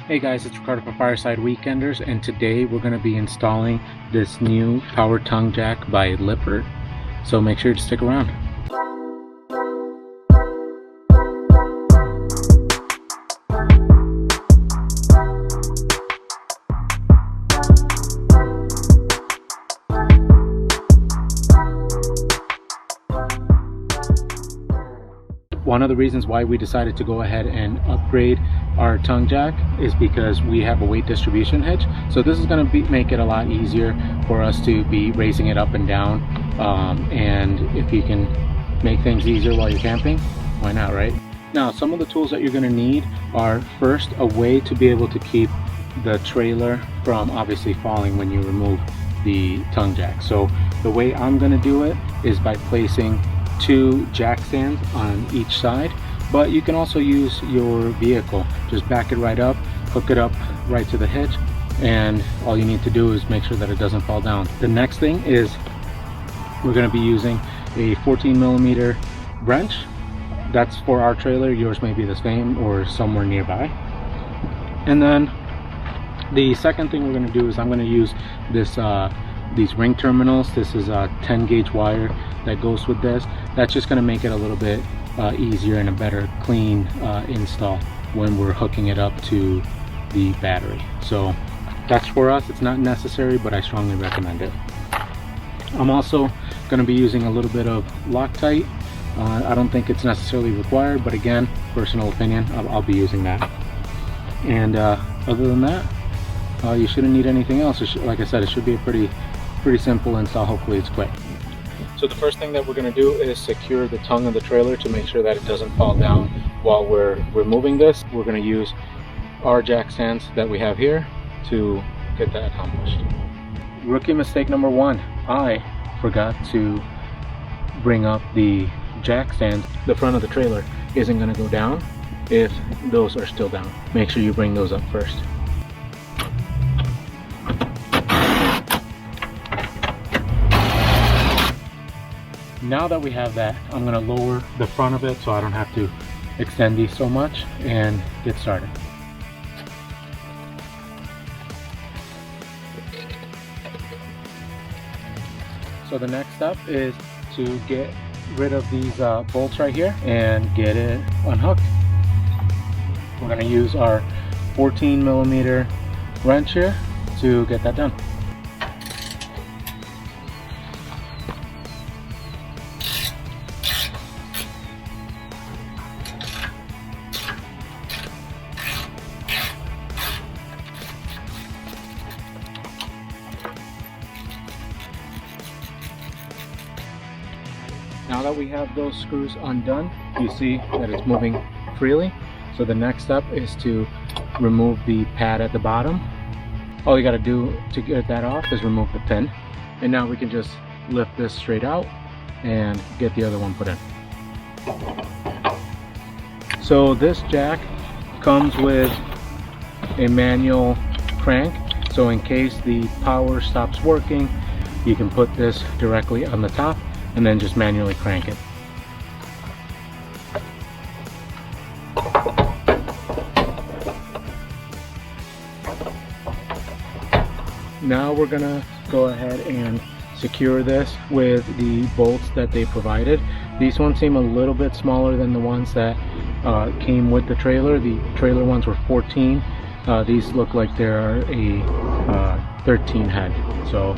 Hey guys, it's Ricardo from Fireside Weekenders, and today we're going to be installing this new power tongue jack by Lippert, so make sure to stick around. One of the reasons why we decided to go ahead and upgrade our tongue jack is because we have a weight distribution hitch. So this is going to make it a lot easier for us to be raising it up and down. And if you can make things easier while you're camping, why not, right? Now, some of the tools that you're going to need are, first, a way to be able to keep the trailer from obviously falling when you remove the tongue jack. So the way I'm going to do it is by placing 2 jack stands on each side, but you can also use your vehicle. Just back it right up, hook it up right to the hitch, and all you need to do is make sure that it doesn't fall down. The next thing is we're going to be using a 14mm wrench. That's for our trailer. Yours may be the same or somewhere nearby. And then the second thing we're going to do is I'm going to use this these ring terminals. This is a 10 gauge wire that goes with this. That's just going to make it a little bit easier and a better clean install when we're hooking it up to the battery. So that's for us. It's not necessary, but I strongly recommend it. I'm also going to be using a little bit of Loctite. I don't think it's necessarily required, but again, personal opinion, I'll be using that. And other than that, you shouldn't need anything else. Like I said, it should be a pretty simple install. Hopefully it's quick. So the first thing that we're going to do is secure the tongue of the trailer to make sure that it doesn't fall down while we're removing this. We're going to use our jack stands that we have here to get that accomplished. Rookie mistake number 1, I forgot to bring up the jack stands. The front of the trailer isn't going to go down if those are still down. Make sure you bring those up first. Now that we have that, I'm going to lower the front of it so I don't have to extend these so much and get started. So the next step is to get rid of these bolts right here and get it unhooked. We're going to use our 14mm wrench here to get that done. Now that we have those screws undone, you see that it's moving freely. So the next step is to remove the pad at the bottom. All you got to do to get that off is remove the pin. And now we can just lift this straight out and get the other one put in. So this jack comes with a manual crank. So in case the power stops working, you can put this directly on the top and then just manually crank it. Now we're gonna go ahead and secure this with the bolts that they provided. These ones seem a little bit smaller than the ones that came with the trailer. The trailer ones were 14. These look like they're a 13 head. So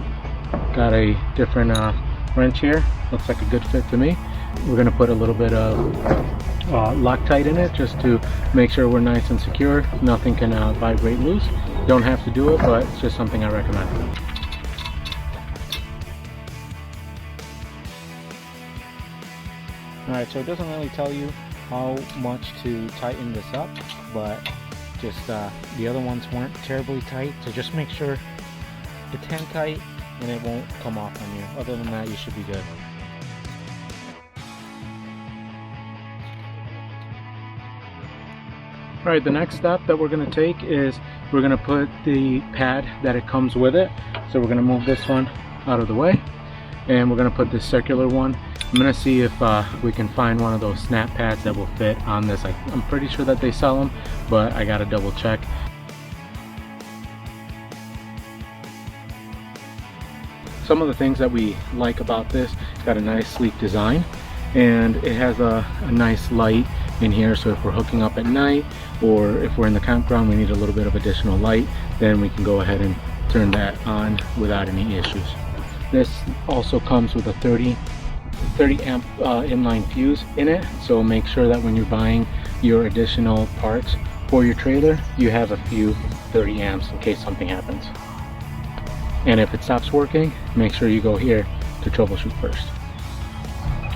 got a different wrench here. Looks like a good fit to me. We're going to put a little bit of Loctite in it just to make sure we're nice and secure. Nothing can vibrate loose. Don't have to do it, but it's just something I recommend. Alright, so it doesn't really tell you how much to tighten this up, but just the other ones weren't terribly tight, so just make sure it's hand tight and it won't come off on you. Other than that, you should be good. Alright, the next step that we're going to take is we're going to put the pad that it comes with it. So we're going to move this one out of the way, and we're going to put this circular one. I'm going to see if we can find one of those snap pads that will fit on this. I'm pretty sure that they sell them, but I got to double check. some of the things that we like about this, it's got a nice sleek design, and it has a nice light in here, so if we're hooking up at night or if we're in the campground we need a little bit of additional light, then we can go ahead and turn that on without any issues. This also comes with a 30 amp inline fuse in it, so make sure that when you're buying your additional parts for your trailer you have a few 30 amps in case something happens. And if it stops working, make sure you go here to troubleshoot first.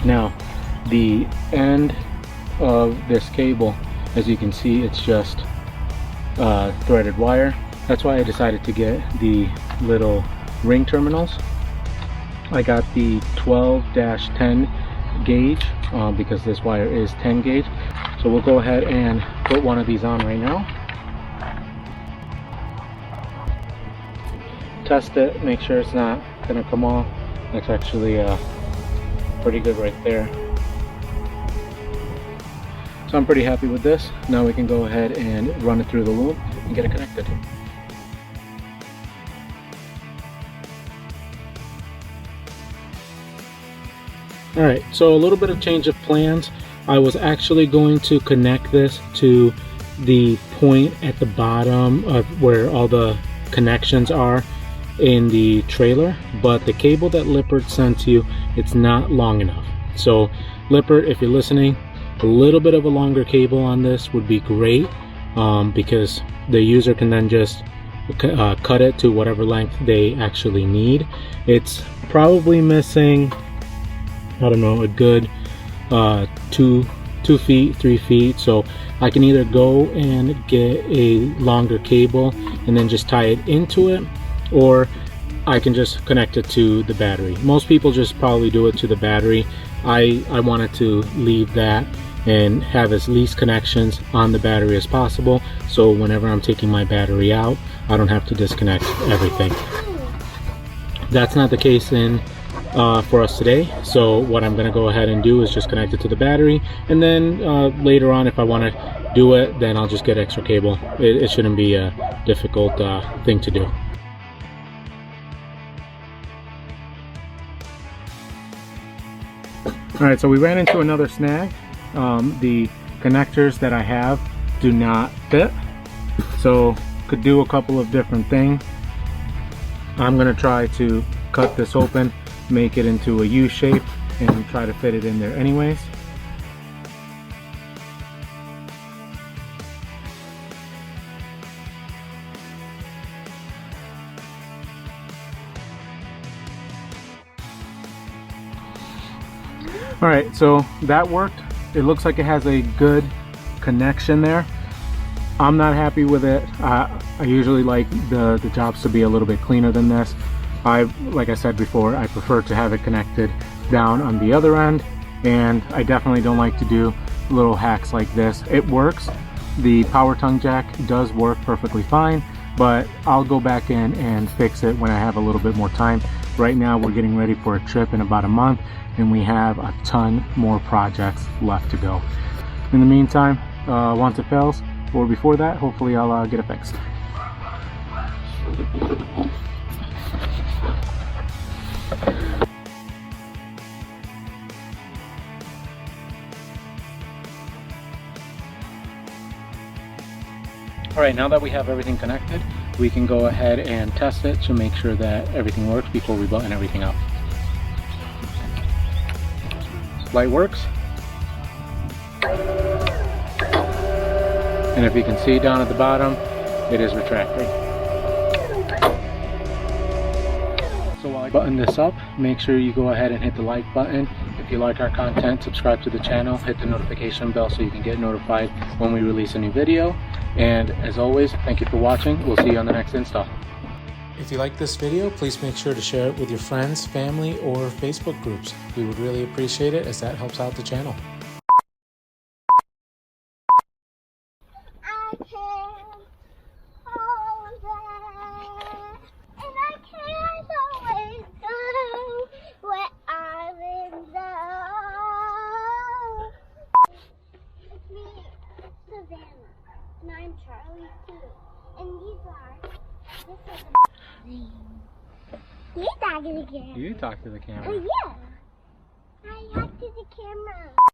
Now the end of this cable, as you can see, it's just threaded wire. That's why I decided to get the little ring terminals. I got the 12-10 gauge because this wire is 10 gauge. So we'll go ahead and put one of these on right now. Test it, make sure it's not gonna come off. That's actually pretty good right there. So I'm pretty happy with this. Now we can go ahead and run it through the loop and get it connected. Alright, so a little bit of change of plans. I was actually going to connect this to the point at the bottom of where all the connections are in the trailer, but the cable that Lippert sent you, it's not long enough. So Lippert, if you're listening, a little bit of a longer cable on this would be great, because the user can then just cut it to whatever length they actually need. It's probably missing, I don't know, a good 2 feet, 3 feet. So I can either go and get a longer cable and then just tie it into it, or I can just connect it to the battery. Most people just probably do it to the battery. I wanted to leave that and have as least connections on the battery as possible, so whenever I'm taking my battery out I don't have to disconnect everything. That's not the case for us today, so what I'm going to go ahead and do is just connect it to the battery, and then later on if I want to do it, then I'll just get extra cable. It shouldn't be a difficult thing to do. Alright, so we ran into another snag. The connectors that I have do not fit, so could do a couple of different things. I'm going to try to cut this open, make it into a U shape, and try to fit it in there anyways. Alright, so that worked. It looks like it has a good connection there. I'm not happy with it. I usually like the jobs to be a little bit cleaner than this. Like I said before, I prefer to have it connected down on the other end, and I definitely don't like to do little hacks like this. It works. The power tongue jack does work perfectly fine, but I'll go back in and fix it when I have a little bit more time. Right now we're getting ready for a trip in about a month, and we have a ton more projects left to go. In the meantime, once it fails, or before that, hopefully I'll get it fixed. Alright, now that we have everything connected, we can go ahead and test it to make sure that everything works before we button everything up. Light works. And if you can see down at the bottom, it is retracting. So while I button this up, make sure you go ahead and hit the like button. If you like our content, subscribe to the channel, hit the notification bell so you can get notified when we release a new video. And as always, thank you for watching. We'll see you on the next install. If you like this video, please make sure to share it with your friends, family, or Facebook groups. We would really appreciate it, as that helps out the channel. And I'm Charlie too. And these are, this is You talk to the camera. You talk to the camera. Oh, yeah. I talk to the camera.